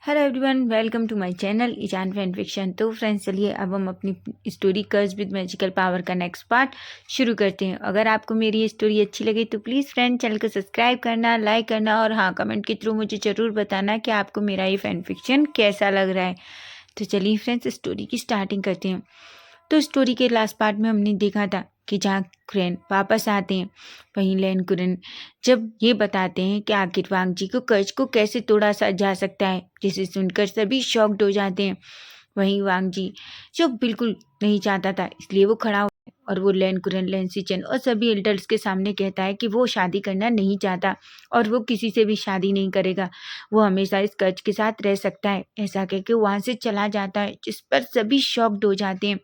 Hello everyone, welcome to my channel ईजान fan fiction. तो friends, चलिए अब हम अपनी स्टोरी कर्ज विद मैजिकल पावर का नेक्स्ट पार्ट शुरू करते हैं। अगर आपको मेरी ये स्टोरी अच्छी लगे तो प्लीज़ फ्रेंड चैनल को सब्सक्राइब करना, लाइक करना और हाँ, कमेंट के थ्रू मुझे ज़रूर बताना कि आपको मेरा ये फैन फिक्शन कैसा लग रहा है। तो चलिए फ्रेंड्स, स्टोरी की स्टार्टिंग करते हैं। तो स्टोरी के लास्ट पार्ट में हमने देखा था कि जहाँ कुरैन वापस आते हैं, वहीं लैन कुरैन जब ये बताते हैं कि आखिर वांग जी को कर्ज को कैसे तोड़ा जा सकता है, जिसे सुनकर सभी शॉक्ड हो जाते हैं। वहीं वांग जी जो बिल्कुल नहीं चाहता था, इसलिए वो खड़ा होता है और वो लैन कुरैन, लैन सिचन और सभी एल्डर्स के सामने कहता है कि वो शादी करना नहीं चाहता और वो किसी से भी शादी नहीं करेगा। वो हमेशा इस कर्ज के साथ रह सकता है। ऐसा कहकर वहाँ से चला जाता है, जिस पर सभी शॉक्ड हो जाते हैं।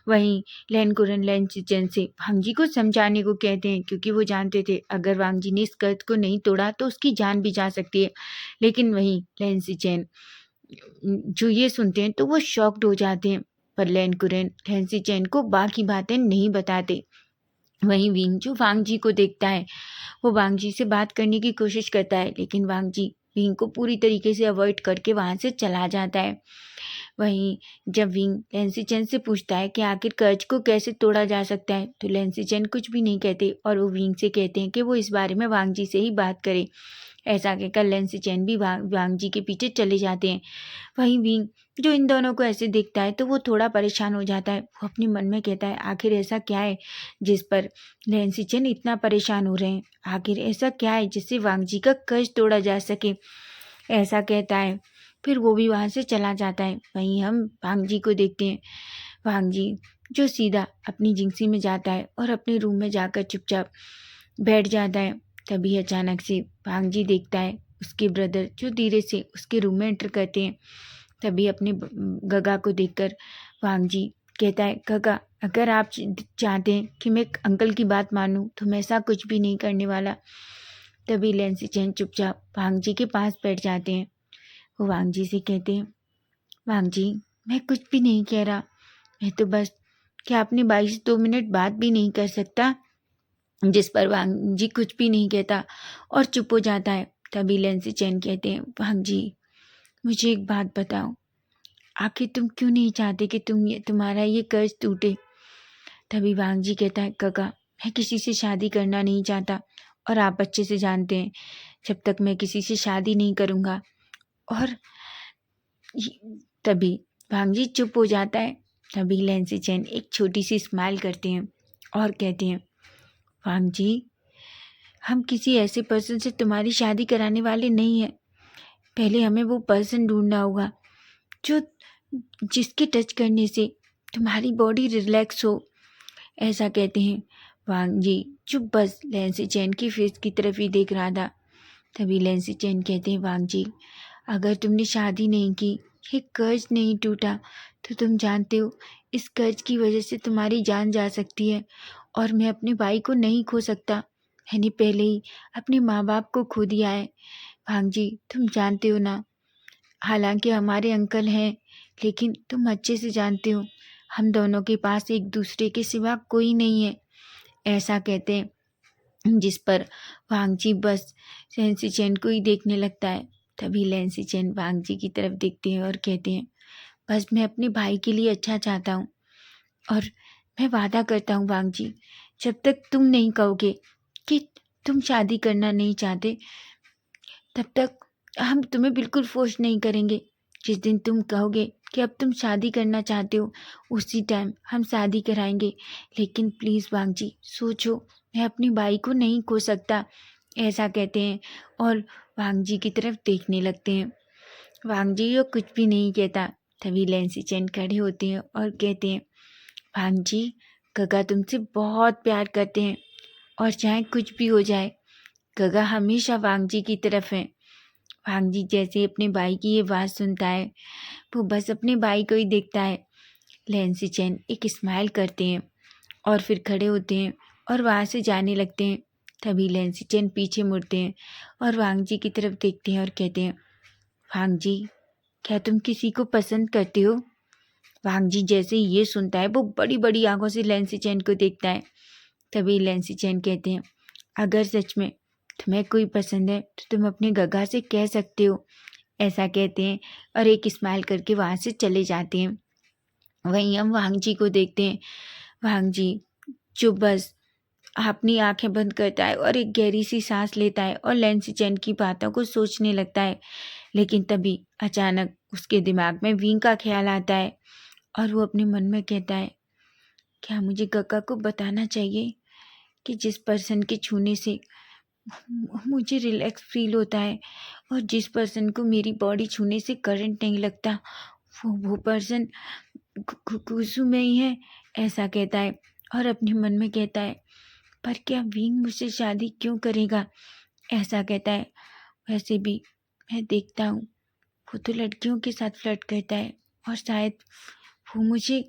वहीं लैन कुरन लैन चिचन से वांग जी को समझाने को कहते हैं, क्योंकि वो जानते थे अगर वांग जी ने इस कर्ज को नहीं तोड़ा तो उसकी जान भी जा सकती है। लेकिन वहीं लैन सिचन जो ये सुनते हैं तो वो शॉक्ड हो जाते हैं, पर लैन कुरन लैन सिचन को बाकी बातें नहीं बताते। वहीं विंग जो वांग जी को देखता है, वो वांग जी से बात करने की कोशिश करता है, लेकिन वांग जी विंग को पूरी तरीके से अवॉइड करके वहाँ से चला जाता है। वहीं जब विंग लैंसी चैन से पूछता है कि आखिर कर्ज को कैसे तोड़ा जा सकता है, तो लैंसी चैन कुछ भी नहीं कहते और वो विंग से कहते हैं कि वो इस बारे में वांग जी से ही बात करे। ऐसा कहकर लैंसी चैन भी वांग जी के पीछे चले जाते हैं। वहीं विंग जो इन दोनों को ऐसे देखता है तो वो थोड़ा परेशान हो जाता है। वो अपने मन में कहता है आखिर ऐसा क्या है जिस पर लैंसी चैन इतना परेशान हो रहे हैं, आखिर ऐसा क्या है जिससे वांग जी का कर्ज तोड़ा जा सके। ऐसा कहता है, फिर वो भी वहाँ से चला जाता है। वहीं हम वांग जी को देखते हैं। वांग जी जो सीधा अपनी जिंगसी में जाता है और अपने रूम में जाकर चुपचाप बैठ जाता है। तभी अचानक से वांग जी देखता है उसके ब्रदर जो धीरे से उसके रूम में एंटर करते हैं। तभी अपने गगा को देखकर वांग जी कहता है, गगा अगर आप चाहते हैं कि मैं अंकल की बात मानूं तो मैं ऐसा कुछ भी नहीं करने वाला। तभी लैंसी चैन चुपचाप वांग जी के पास बैठ जाते हैं। वो वांग जी से कहते हैं, वांग जी मैं कुछ भी नहीं कह रहा, मैं तो बस क्या अपने भाई से 2 मिनट बात भी नहीं कर सकता। जिस पर वांग जी कुछ भी नहीं कहता और चुप हो जाता है। तभी लैंसी चैन कहते हैं, वांग जी मुझे एक बात बताओ, आखिर तुम क्यों नहीं चाहते कि तुम्हारा ये कर्ज टूटे। तभी वांग जी कहता है, काका मैं किसी से शादी करना नहीं चाहता और आप अच्छे से जानते हैं जब तक मैं किसी से शादी नहीं करूँगा। और तभी वांग जी चुप हो जाता है। तभी लैंसी चैन एक छोटी सी स्माइल करते हैं और कहते हैं, वांग जी हम किसी ऐसे पर्सन से तुम्हारी शादी कराने वाले नहीं हैं। पहले हमें वो पर्सन ढूंढना होगा जो जिसके टच करने से तुम्हारी बॉडी रिलैक्स हो। ऐसा कहते हैं। वांग जी चुप बस लैंसी चैन की फेस की तरफ ही देख रहा था। तभी लैंसी चैन कहते हैं, वांग जी अगर तुमने शादी नहीं की, ये कर्ज नहीं टूटा, तो तुम जानते हो इस कर्ज की वजह से तुम्हारी जान जा सकती है और मैं अपने भाई को नहीं खो सकता। मैंने पहले ही अपने माँ बाप को खो दिया है। भांग जी तुम जानते हो ना, हालांकि हमारे अंकल हैं, लेकिन तुम अच्छे से जानते हो हम दोनों के पास एक दूसरे के सिवा कोई नहीं है। ऐसा कहते हैं, जिस पर वांग जी बस लैंसी चैन को ही देखने लगता है। तभी लैंसी चैन वांग जी की तरफ देखते हैं और कहते हैं, बस मैं अपने भाई के लिए अच्छा चाहता हूँ और मैं वादा करता हूँ वांग जी, जब तक तुम नहीं कहोगे कि तुम शादी करना नहीं चाहते, तब तक हम तुम्हें बिल्कुल फोर्स नहीं करेंगे। जिस दिन तुम कहोगे कि अब तुम शादी करना चाहते हो, उसी टाइम हम शादी कराएंगे। लेकिन प्लीज़ वांग जी सोचो, मैं अपने भाई को नहीं खो सकता। ऐसा कहते हैं और वांग जी की तरफ देखने लगते हैं। वांग जी वो कुछ भी नहीं कहता। तभी लैंसी चैन खड़े होते हैं और कहते हैं, वांग जी गगा तुमसे बहुत प्यार करते हैं और चाहे कुछ भी हो जाए गगा हमेशा वांग जी की तरफ है। वांग जी जैसे ही अपने भाई की ये बात सुनता है, वो बस अपने भाई को ही देखता है। लैंसी चैन एक स्माइल करते हैं और फिर खड़े होते हैं और वहाँ से जाने लगते हैं। तभी लैंसी चैन पीछे मुड़ते हैं और वांग जी की तरफ देखते हैं और कहते हैं, वांग जी क्या तुम किसी को पसंद करते हो। वांग जी जैसे ही ये सुनता है, वो बड़ी बड़ी आंखों से लैंसी चैन को देखता है। तभी लैंसी चैन कहते हैं, अगर सच में तुम्हें कोई पसंद है तो तुम अपने गगा से कह सकते हो। ऐसा कहते हैं और एक स्माइल करके वहाँ से चले जाते हैं। वहीं हम वांग जी को देखते हैं। वांग जी जो बस अपनी आंखें बंद करता है और एक गहरी सी सांस लेता है और लैन सिचेन की बातों को सोचने लगता है। लेकिन तभी अचानक उसके दिमाग में विंग का ख्याल आता है और वो अपने मन में कहता है, क्या मुझे गग्गा को बताना चाहिए कि जिस पर्सन के छूने से मुझे रिलैक्स फील होता है और जिस पर्सन को मेरी बॉडी छूने से करंट नहीं लगता, वो पर्सन कुसुम में ही है। ऐसा कहता है और अपने मन में कहता है, पर क्या विंग मुझसे शादी क्यों करेगा? ऐसा कहता है, वैसे भी मैं देखता हूँ वो तो लड़कियों के साथ फ्लर्ट करता है और शायद वो मुझे,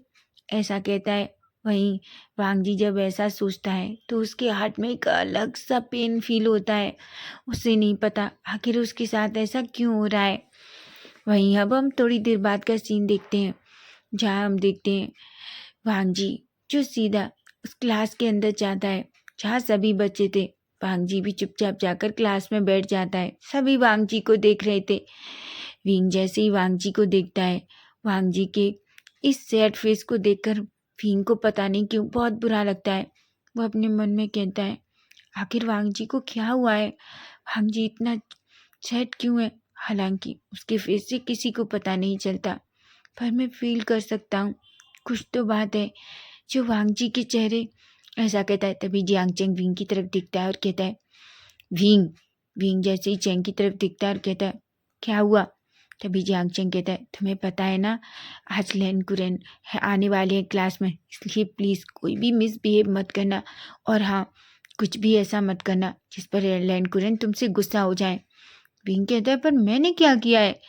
ऐसा कहता है। वहीं वांग जी जब ऐसा सोचता है तो उसके हार्ट में एक अलग सा पेन फील होता है। उसे नहीं पता आखिर उसके साथ ऐसा क्यों हो रहा है। वहीं अब हम थोड़ी देर बाद का सीन देखते हैं, जहाँ हम देखते हैं वांग जी जो सीधा उस क्लास के अंदर जाता है जहाँ सभी बच्चे थे। वांग जी भी चुपचाप जाकर क्लास में बैठ जाता है। सभी वांग जी को देख रहे थे। विंग जैसे ही वांग जी को देखता है, वांग जी के इस सैड फेस को देखकर विंग को पता नहीं क्यों बहुत बुरा लगता है। वो अपने मन में कहता है, आखिर वांग जी को क्या हुआ है? वांग जी इतना सैड क्यों है? हालांकि उसके फेस से किसी को पता नहीं चलता, पर मैं फील कर सकता हूँ कुछ तो बात है जो वांग जी के चेहरे, ऐसा कहता है। तभी जियांग चेंग विंग की तरफ दिखता है और कहता है, विंग। विंग जैसे ही चेंग की तरफ दिखता है और कहता है, क्या हुआ? तभी जियांग चेंग कहता है, तुम्हें पता है ना आज लैन कुरेन है आने वाले हैं क्लास में, इसलिए प्लीज़ कोई भी मिसबिहेव मत करना और हाँ कुछ भी ऐसा मत करना जिस पर लैन कुरेन तुमसे गुस्सा हो जाए। विंग कहता है, पर मैंने क्या किया है?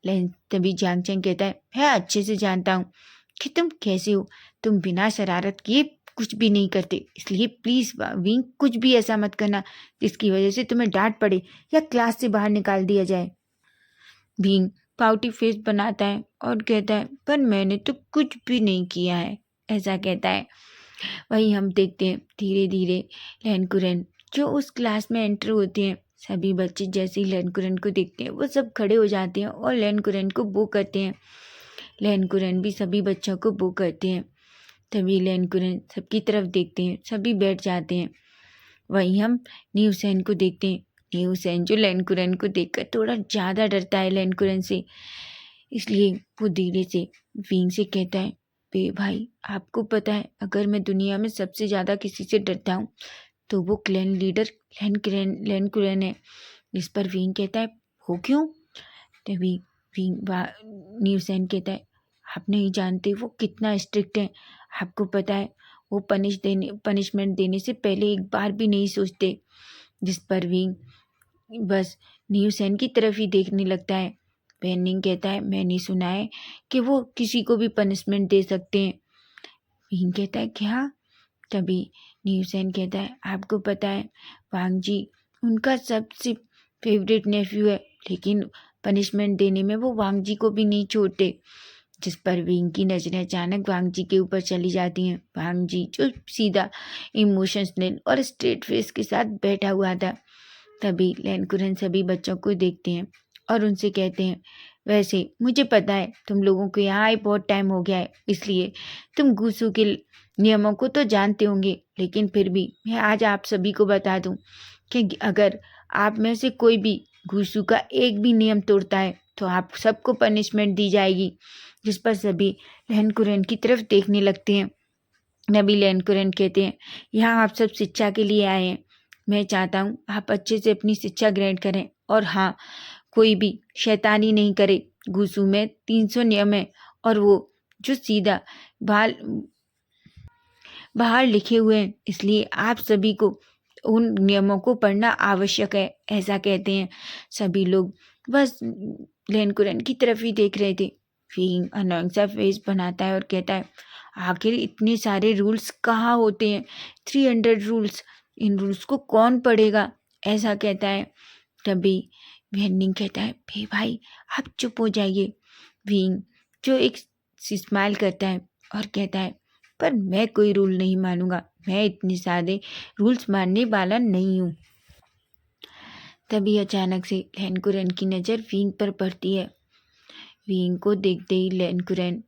लैन तभी जियांग चेंग कहता है, मैं अच्छे से जानता हूँ कि तुम कैसे हो। तुम बिना शरारत किए कुछ भी नहीं करते, इसलिए प्लीज़ विंग कुछ भी ऐसा मत करना जिसकी वजह से तुम्हें डांट पड़े या क्लास से बाहर निकाल दिया जाए। विंग पाउटी फेस बनाता है और कहता है, पर मैंने तो कुछ भी नहीं किया है। ऐसा कहता है। वहीं हम देखते हैं धीरे धीरे लैन कुरेन जो उस क्लास में एंटर होते हैं। सभी बच्चे जैसे ही लैन कुरेन को देखते हैं वो सब खड़े हो जाते हैं और लैन कुरेन को बू करते हैं। लैन कुरेन भी सभी बच्चों को बू करते हैं। तभी लैन कुरेन सबकी तरफ देखते हैं, सभी बैठ जाते हैं। वहीं हम न्यू सैन को देखते हैं। न्यू सैन जो लैन कुरेन को देखकर थोड़ा ज़्यादा डरता है लैन कुरेन से, इसलिए वो धीरे से विंग से कहता है, बे भाई आपको पता है अगर मैं दुनिया में सबसे ज़्यादा किसी से डरता हूँ तो वो क्लैन लीडर लैन कुरेन है। इस पर विंग कहता है, वो क्यों? तभी न्यू सैन कहता है, आप नहीं जानते वो कितना स्ट्रिक्ट है। आपको पता है वो पनिशमेंट देने से पहले एक बार भी नहीं सोचते। जिस पर विंग बस न्यू सैन की तरफ ही देखने लगता है। पेनिंग कहता है, मैंने सुना है कि वो किसी को भी पनिशमेंट दे सकते हैं। विंग कहता है, क्या? तभी न्यू सैन कहता है, आपको पता है वांग जी उनका सबसे फेवरेट नेफ्यू है, लेकिन पनिशमेंट देने में वो वांग जी को भी नहीं छोड़ते। जिस पर विंग की नजरें अचानक वांग जी के ऊपर चली जाती हैं। वांग जी जो सीधा इमोशनल और स्ट्रेट फेस के साथ बैठा हुआ था। तभी लैन कुरेन सभी बच्चों को देखते हैं और उनसे कहते हैं, वैसे मुझे पता है तुम लोगों को यहाँ आए बहुत टाइम हो गया है, इसलिए तुम गूसू के नियमों को तो जानते होंगे, लेकिन फिर भी मैं आज आप सभी को बता दूं कि अगर आप में से कोई भी घूसू का एक भी नियम तोड़ता है तो आप सबको पनिशमेंट दी जाएगी। जिस पर सभी लैन कुरेन की तरफ देखने लगते हैं। नबी लैन कुरेन कहते हैं, यहाँ आप सब शिक्षा के लिए आए हैं। मैं चाहता हूँ आप अच्छे से अपनी शिक्षा ग्रहण करें और हाँ कोई भी शैतानी नहीं करे। घूसू में 300 नियम है और वो जो सीधा बाहर बाहर लिखे हुए हैं, इसलिए आप सभी को उन नियमों को पढ़ना आवश्यक है। ऐसा कहते हैं। सभी लोग बस लैन कुरेन की तरफ ही देख रहे थे। फिर अनोइंग सा फेस बनाता है और कहता है, आखिर इतने सारे रूल्स कहाँ होते हैं? 300 रूल्स, इन रूल्स को कौन पढ़ेगा? ऐसा कहता है। तभी वेन्निंग कहता है, भे भाई आप चुप हो जाइए। विंग जो एक स्माइल करता है और कहता है, पर मैं कोई रूल नहीं मानूंगा, मैं इतने सारे रूल्स मानने वाला नहीं हूँ। तभी अचानक से लैनकुरन की नज़र विंग पर पड़ती है। विंग को देखते ही लैनकुरन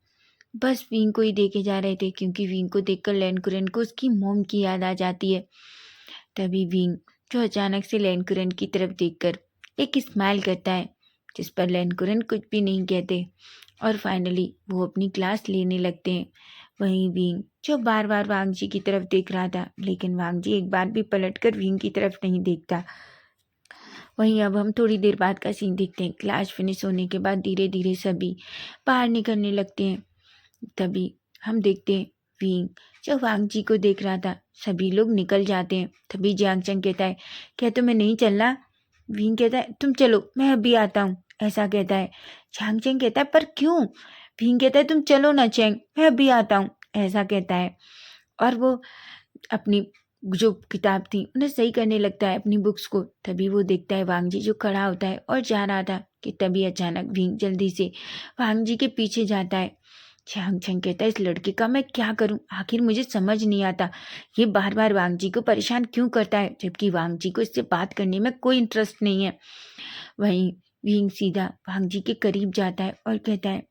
बस विंग को ही देखे जा रहे थे, क्योंकि विंग को देखकर लैनकुरन को उसकी मोम की याद आ जाती है। तभी विंग जो अचानक से लैनकुरन की तरफ देखकर एक स्माइल करता है, जिस पर लैनकुरन कुछ भी नहीं कहते और फाइनली वो अपनी क्लास लेने लगते हैं। वहीं विंग जो बार बार वांग जी की तरफ देख रहा था, लेकिन वांग जी एक बार भी पलटकर विंग की तरफ नहीं देखता। वहीं अब हम थोड़ी देर बाद का सीन देखते हैं। क्लास फिनिश होने के बाद धीरे धीरे सभी बाहर निकलने लगते हैं। तभी हम देखते हैं विंग जो वांग जी को देख रहा था, सभी लोग निकल जाते हैं। तभी जियांग चंग कहता है, क्या तुम्हें नहीं चलना? विंग कहता है, तुम चलो, मैं अभी आता हूँ, ऐसा कहता है। जियांग चंग कहता है, पर क्यों? विंग कहता है, तुम चलो ना चेंग, मैं अभी आता हूँ, ऐसा कहता है। और वो अपनी जो किताब थी उन्हें सही करने लगता है, अपनी बुक्स को। तभी वो देखता है वांग जी जो खड़ा होता है और जा रहा था, कि तभी अचानक विंग जल्दी से वांग जी के पीछे जाता है। जियांग चंग कहता है, इस लड़के का मैं क्या करूं? आखिर मुझे समझ नहीं आता, ये बार बार वांग जी को परेशान क्यों करता है, जबकि वांग जी को इससे बात करने में कोई इंटरेस्ट नहीं है। वहीं विंग सीधा वांग जी के करीब जाता है और कहता है,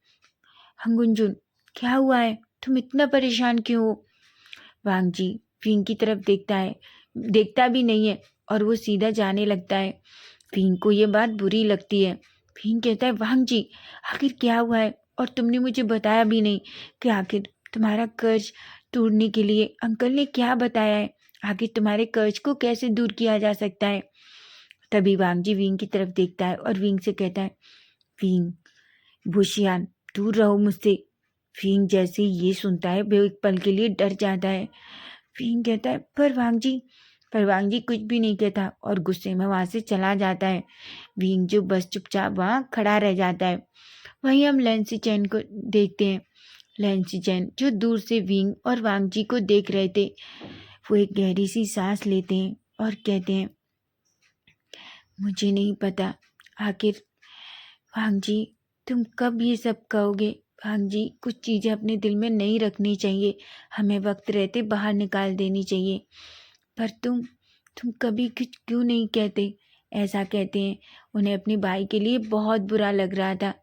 हंगुंजुन, क्या हुआ है? तुम इतना परेशान क्यों हो? वांग जी विंग की तरफ देखता भी नहीं है और वो सीधा जाने लगता है। विंग को ये बात बुरी लगती है। विंग कहता है, वांग जी, आखिर क्या हुआ है? और तुमने मुझे बताया भी नहीं कि आखिर तुम्हारा कर्ज तोड़ने के लिए अंकल ने क्या बताया है? आखिर तुम्हारे कर्ज को कैसे दूर किया जा सकता है? तभी वांग जी विंग की तरफ देखता है और विंग से कहता है, विंग, बुशियान, दूर रहो मुझसे। विंग जैसे ही ये सुनता है वो एक पल के लिए डर जाता है। विंग कहता है, पर वांग जी कुछ भी नहीं कहता और गुस्से में वहां से चला जाता है। विंग जो बस चुपचाप वहाँ खड़ा रह जाता है। वहीं हम लैंसी चैन को देखते हैं। लैंसी चैन जो दूर से विंग और वांग जी को देख रहे थे, वो एक गहरी सी सांस लेते हैं और कहते हैं, मुझे नहीं पता आखिर वांग जी तुम कब ये सब कहोगे। वांग जी, कुछ चीज़ें अपने दिल में नहीं रखनी चाहिए, हमें वक्त रहते बाहर निकाल देनी चाहिए। पर तुम कभी कुछ क्यों नहीं कहते? ऐसा कहते हैं। उन्हें अपने भाई के लिए बहुत बुरा लग रहा था,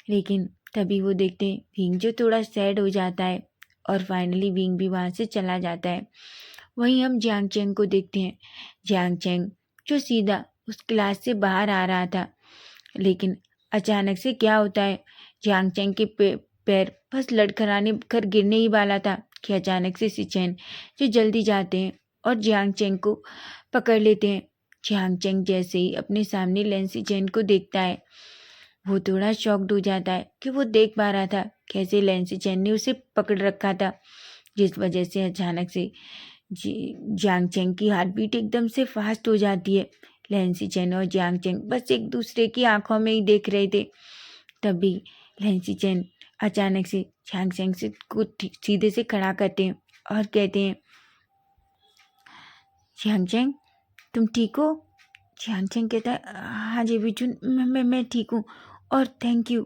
लेकिन तभी वो देखते हैं विंग जो थोड़ा सैड हो जाता है और फाइनली विंग भी वहाँ से चला जाता है। वहीं हम जियांग चेंग को देखते हैं। जियांग चेंग जो सीधा उस क्लास से बाहर आ रहा था, लेकिन अचानक से क्या होता है, जियांग चेंग के पैर बस लड़खड़ाने कर गिरने ही वाला था कि अचानक से सिचेन जो जल्दी जाते हैं और जियांग चेंग को पकड़ लेते हैं। जियांग चेंग जैसे ही अपने सामने लैंसी चेन को देखता है, वो थोड़ा शॉक्ड हो जाता है कि वो देख पा रहा था कैसे लैंसी चेन ने उसे पकड़ रखा था, जिस वजह से अचानक से जियांग चेंग की हार्ट बीट एकदम से फास्ट हो जाती है। लैंसी चेन और जियांग चेंग बस एक दूसरे की आंखों में ही देख रहे थे। तभी लैंसी चेन अचानक से जियांग चेंग से को सीधे से खड़ा करते हैं और कहते हैं, जियांग चेंग, तुम ठीक हो? जियांग चेंग कहता है, हाँ जी बिचुन, मैं ठीक हूँ और थैंक यू।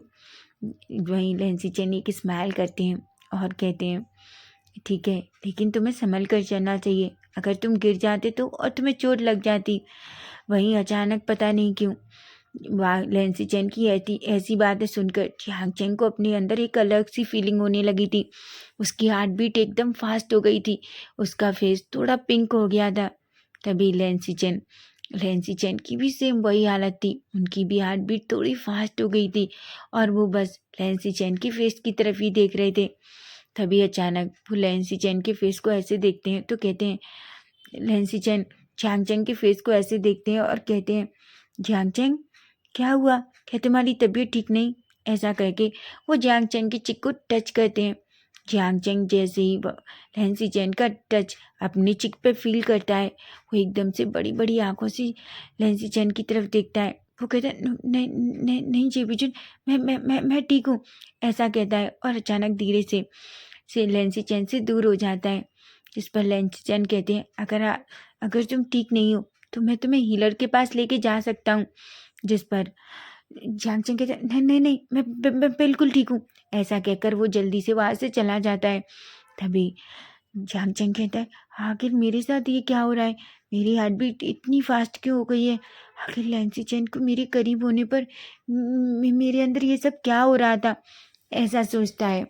वहीं लैंसी चेन एक स्माइल करते हैं और कहते हैं, ठीक है, लेकिन तुम्हें संभल कर चलना चाहिए, अगर तुम गिर जाते तो और तुम्हें चोट लग जाती। वहीं अचानक पता नहीं क्यों लैंसी चेन की ऐसी बातें सुनकर जियांग चेंग को अपने अंदर एक अलग सी फीलिंग होने लगी थी। उसकी हार्ट बीट एकदम फास्ट हो गई थी, उसका फेस थोड़ा पिंक हो गया था। तभी लैंसी चेन की भी सेम वही हालत थी, उनकी भी हार्ट बीट थोड़ी फास्ट हो गई थी और वो बस लैंसी चेन की फेस की तरफ ही देख रहे थे। तभी अचानक वो लैंसी चेन के फेस को ऐसे देखते हैं तो कहते हैं, लैंसी चेन जियांग चेंग के फेस को ऐसे देखते हैं और कहते हैं, जियांग चेंग, क्या हुआ? क्या तुम्हारी तबीयत ठीक नहीं? ऐसा करके वो जियांग चेंग की चिक को टच करते हैं। जियांग चेंग जैसे ही लैंसी चेन का टच अपनी चिक पे फील करता है, वो एकदम से बड़ी बड़ी आंखों से लैंसी चेन की तरफ देखता है। वो कहता है, नहीं नहीं नहीं जी बिजुन, मैं ठीक हूँ, ऐसा कहता है और अचानक धीरे से लैंसी चेन से दूर हो जाता है। जिस पर लैंसी चेन कहते हैं, अगर तुम ठीक नहीं हो तो मैं तुम्हें हीलर के पास लेके जा सकता हूँ। जिस पर जियांग चेंग कहते हैं, नहीं नहीं नहीं, मैं बिल्कुल ठीक हूँ, ऐसा कहकर वो जल्दी से वहाँ से चला जाता है। तभी जियांग चेंग कहता है, आखिर मेरे साथ ये क्या हो रहा है? मेरी हार्ट बीट इतनी फास्ट क्यों हो गई है? आखिर लैंसी चैन को मेरे करीब होने पर मेरे अंदर ये सब क्या हो रहा था? ऐसा सोचता है।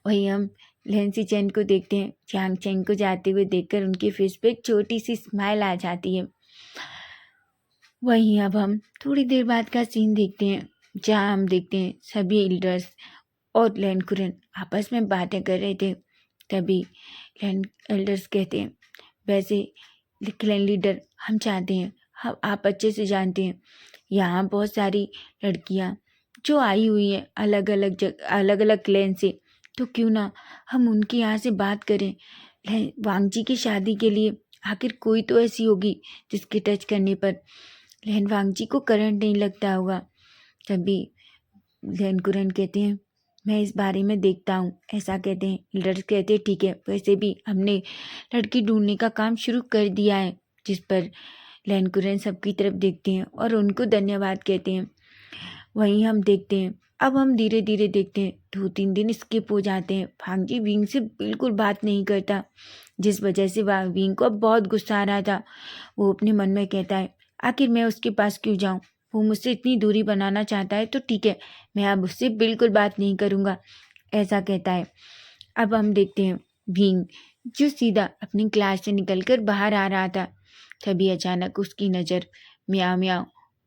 वही हम लैंसी चैन को देखते हैं। चांग चैंग को जाते हुए देखकर उनके फेस पे एक छोटी सी स्माइल आ जाती है। वहीं अब हम थोड़ी देर बाद का सीन देखते हैं, जहाँ हम देखते हैं सभी एल्डर्स और लैंड कुरन आपस में बातें कर रहे थे। तभी लैंड एल्डर्स कहते हैं, वैसे क्लैन लीडर हम चाहते हैं, हम आप अच्छे से जानते हैं यहाँ बहुत सारी लड़कियाँ जो आई हुई हैं अलग अलग क्लैन से, तो क्यों ना हम उनके यहाँ से बात करें वांगजी की शादी के लिए। आखिर कोई तो ऐसी होगी जिसके टच करने पर लहन वांगजी को करंट नहीं लगता होगा। तभी लहन कुरन कहते हैं, मैं इस बारे में देखता हूँ, ऐसा कहते हैं। लीडर्स कहते हैं ठीक है, वैसे भी हमने लड़की ढूंढने का काम शुरू कर दिया है। जिस पर लहन कुरन सबकी तरफ देखते हैं और उनको धन्यवाद कहते हैं। वहीं हम देखते हैं, अब हम धीरे धीरे देखते हैं 2-3 दिन स्किप हो जाते हैं। भांगजी विंग से बिल्कुल बात नहीं करता, जिस वजह से वह विंग को अब बहुत गुस्सा आ रहा था। वो अपने मन में कहता है, आखिर मैं उसके पास क्यों जाऊं? वो मुझसे इतनी दूरी बनाना चाहता है तो ठीक है, मैं अब उससे बिल्कुल बात नहीं करूँगा, ऐसा कहता है। अब हम देखते हैं विंग जो सीधा अपनी क्लास से निकलकर बाहर आ रहा था। तभी अचानक उसकी नज़र म्याओ म्याओ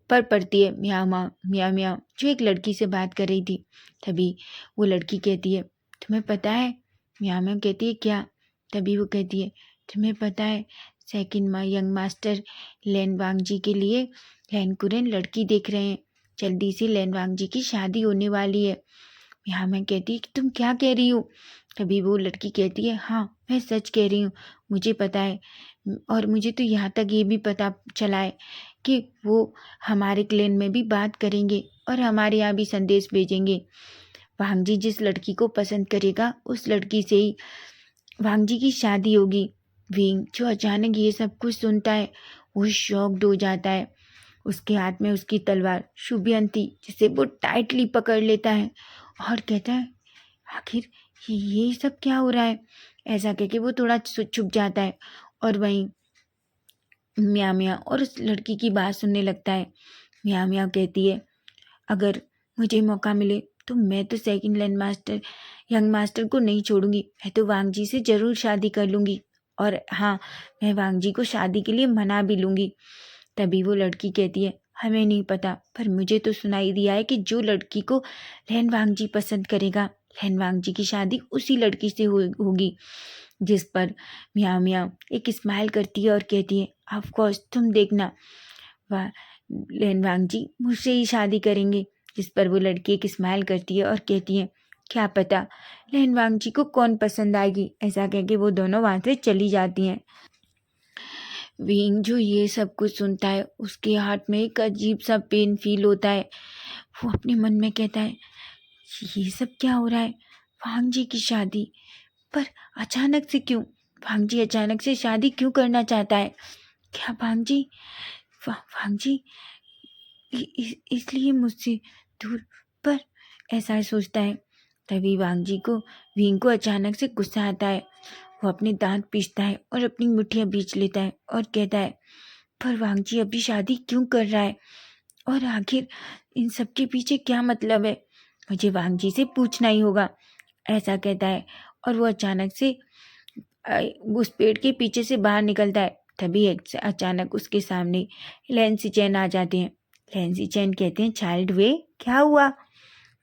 पर पड़ती है। म्याओ म्याओ म्याओ म्याओ जो एक लड़की से बात कर रही थी। तभी वो लड़की कहती है, तुम्हें पता है? म्याओ म्याओ कहती है, क्या? तभी वो कहती है, तुम्हें पता है सेकंड यंग मास्टर लैन वांगजी के लिए लैन कुरन लड़की देख रहे हैं। जल्दी से लैन वांगजी की शादी होने वाली है। म्याओ म्याओ कहती है कि तुम क्या कह रही हो? तभी वो लड़की कहती है, हाँ मैं सच कह रही हूँ, मुझे पता है। और मुझे तो यहाँ तक ये भी पता चला है कि वो हमारे क्लेन में भी बात करेंगे और हमारे यहाँ भी संदेश भेजेंगे। वांगजी जिस लड़की को पसंद करेगा उस लड़की से ही वांगजी की शादी होगी। विंग जो अचानक ये सब कुछ सुनता है वो शॉक्ड हो जाता है। उसके हाथ में उसकी तलवार शुभियन थी, जिसे वो टाइटली पकड़ लेता है और कहता है, आखिर ये सब क्या हो रहा है? ऐसा कह के वो थोड़ा छुप जाता है और वहीं म्याओ म्याओ और उस लड़की की बात सुनने लगता है। म्याओ म्याओ कहती है, अगर मुझे मौका मिले तो मैं तो second land master young master को नहीं छोड़ूंगी, मैं तो वांगजी से ज़रूर शादी कर लूँगी। और हाँ, मैं वांगजी को शादी के लिए मना भी लूँगी। तभी वो लड़की कहती है, हमें नहीं पता, पर मुझे तो सुनाई दिया है कि जो लड़की को लैन वांगजी पसंद करेगा लैन वांगजी की शादी उसी लड़की से होगी। जिस पर म्याओ म्याओ एक स्माइल करती है और कहती है, ऑफ कोर्स तुम देखना, वाह लैन वांगजी मुझसे ही शादी करेंगे। जिस पर वो लड़की एक स्माइल करती है और कहती है, क्या पता लैन वांगजी को कौन पसंद आएगी। ऐसा कह के वो दोनों वहाँ से चली जाती हैं। विंग जो ये सब कुछ सुनता है उसके हार्ट में एक अजीब सा पेन फील होता है। वो अपने मन में कहता है, ये सब क्या हो रहा है? वांगजी की शादी, पर अचानक से क्यों? वांगजी अचानक से शादी क्यों करना चाहता है? क्या वांगजी वांगजी इसलिए मुझसे दूर? पर ऐसा सोचता है। तभी वांगजी को विंग को अचानक से गुस्सा आता है। वो अपने दांत पीसता है और अपनी मुट्ठियाँ बींच लेता है और कहता है, पर वांगजी अभी शादी क्यों कर रहा है? और आखिर इन सब के पीछे क्या मतलब है? मुझे वांगजी से पूछना ही होगा, ऐसा कहता है। और वो अचानक से उस पेड़ के पीछे से बाहर निकलता है। तभी अचानक उसके सामने लैंसी चैन आ जाते हैं। लैंसी चैन कहते हैं, चाइल्ड वे क्या हुआ?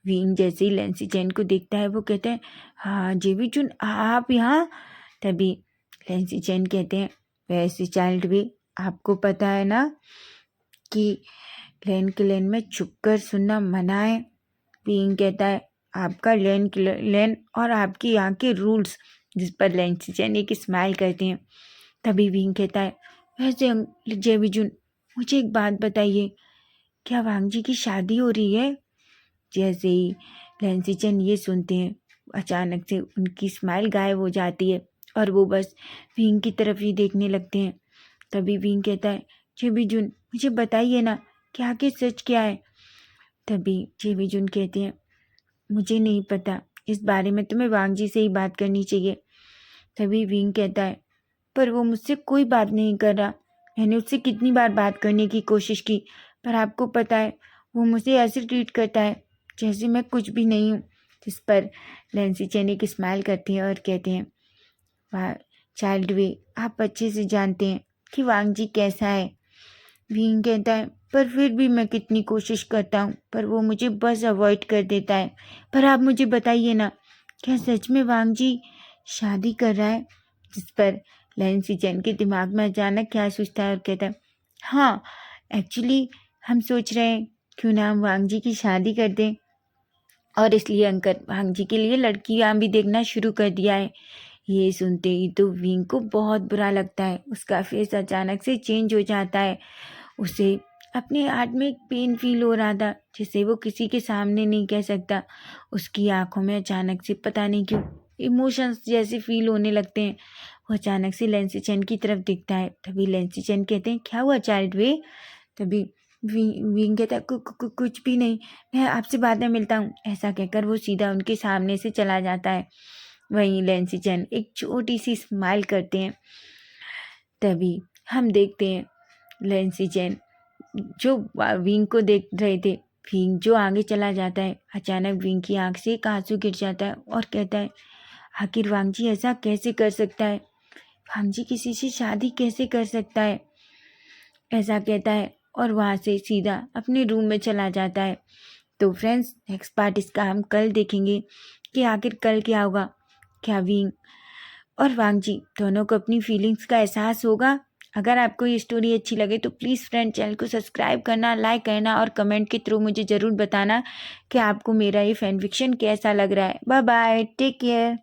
विंग जैसे ही लैंसी चैन को देखता है वो कहते हैं, हाँ जेवी चुन आप यहाँ? तभी लैंसी चैन कहते हैं, वैसे चाइल्ड वे आपको पता है ना कि लैन के लेन में छुपकर सुनना मना है। विंग कहता है, आपका लेन और आपकी यहाँ के रूल्स। जिस पर लैंसी चैन एक स्माइल करते हैं। तभी विंग कहता है, वैसे जेविजुन मुझे एक बात बताइए, क्या वांगजी की शादी हो रही है? जैसे ही लैंसी चैन ये सुनते हैं अचानक से उनकी स्माइल गायब हो जाती है और वो बस विंग की तरफ ही देखने लगते हैं। तभी विंग कहता है, जेविजुन मुझे बताइए ना कि आखिर सच क्या है? तभी जेविजुन कहते हैं, मुझे नहीं पता, इस बारे में तुम्हें वांगजी से ही बात करनी चाहिए। तभी विंग कहता है, पर वो मुझसे कोई बात नहीं कर रहा। मैंने उससे कितनी बार बात करने की कोशिश की, पर आपको पता है वो मुझे ऐसे ट्रीट करता है जैसे मैं कुछ भी नहीं हूँ। जिस पर लैंसी चैन एक स्माइल करते हैं और कहते हैं, वाह चाइल्ड वे, आप अच्छे से जानते हैं कि वांग जी कैसा है। विंग कहता है, पर फिर भी मैं कितनी कोशिश करता हूँ पर वो मुझे बस अवॉइड कर देता है। पर आप मुझे बताइए ना, क्या सच में वांग जी शादी कर रहा है? जिस पर लैंसी चैन के दिमाग में अचानक क्या सोचता है और कहता है, हाँ एक्चुअली हम सोच रहे हैं क्यों ना हम वांग जी की शादी कर दें, और इसलिए अंकल वांग जी के लिए लड़कियां भी देखना शुरू कर दिया है। ये सुनते ही तो विंग को बहुत बुरा लगता है। उसका फेस अचानक से चेंज हो जाता है। उसे अपने हार्ट में एक पेन फील हो रहा था जिसे वो किसी के सामने नहीं कह सकता। उसकी आंखों में अचानक से पता नहीं क्यों इमोशंस जैसे फील होने लगते हैं। वो अचानक से लैंसी चैन की तरफ दिखता है। तभी लैंसी चैन कहते हैं, क्या हुआ चाइल्ड वे? तभी विंग कहता है, कुछ भी नहीं, मैं आपसे बाद में मिलता हूँ। ऐसा कहकर वो सीधा उनके सामने से चला जाता है। वहीं लैंसी चैन एक छोटी सी स्माइल करते हैं। तभी हम देखते हैं लैंसी चैन जो विंग को देख रहे थे, विंग जो आगे चला जाता है। अचानक विंग की आंख से एक आंसू गिर जाता है और कहता है, आखिर वांग जी ऐसा कैसे कर सकता है? वांग जी किसी से शादी कैसे कर सकता है? ऐसा कहता है और वहाँ से सीधा अपने रूम में चला जाता है। तो फ्रेंड्स, नेक्स्ट पार्ट इसका हम कल देखेंगे कि आखिर कल क्या होगा। क्या विंग और वांग जी दोनों को अपनी फीलिंग्स का एहसास होगा? अगर आपको ये स्टोरी अच्छी लगे तो प्लीज़ फ्रेंड चैनल को सब्सक्राइब करना, लाइक करना और कमेंट के थ्रू मुझे ज़रूर बताना कि आपको मेरा ये फैन फिक्शन कैसा लग रहा है। Bye bye, take care.